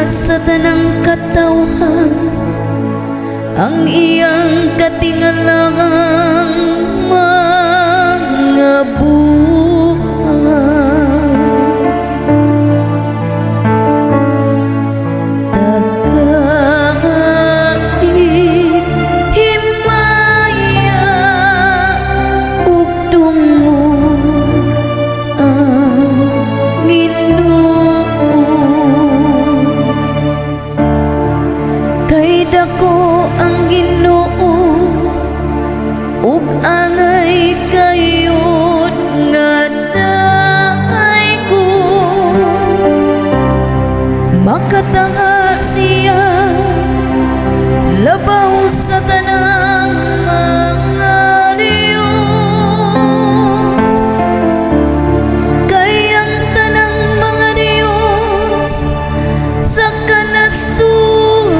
sa tanang katawhan ang iyang katingalang mga buhay. Tagaig himaya ug dungog ang Ginoo, kay dako ang Ginoo ug angay kayod nga daay ko makataha siya labaw sa tanang mga Diyos, kay ang tanang mga Diyos sa kanasuran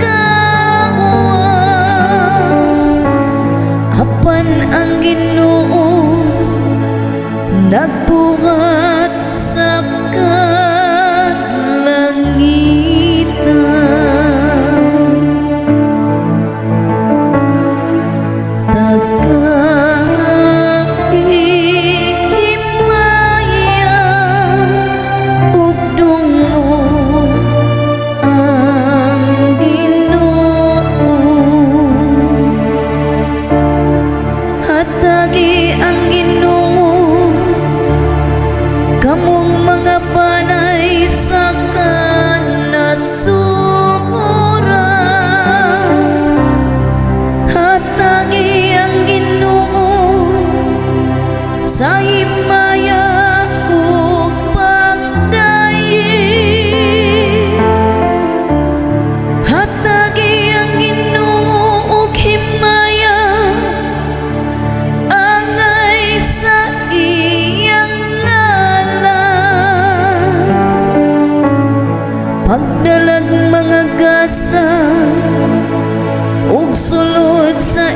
kakuan. Apan ang Ginoo nagbuhat sa hatagi ang Ginoo kamong mga panay sa kanasuran. Hatagi ang Ginoo sa himaya ug pagdayi. Hatagi ang Ginoo ug himaya sa iyang ngalan. Pagdalag mga gasa ug sulod sa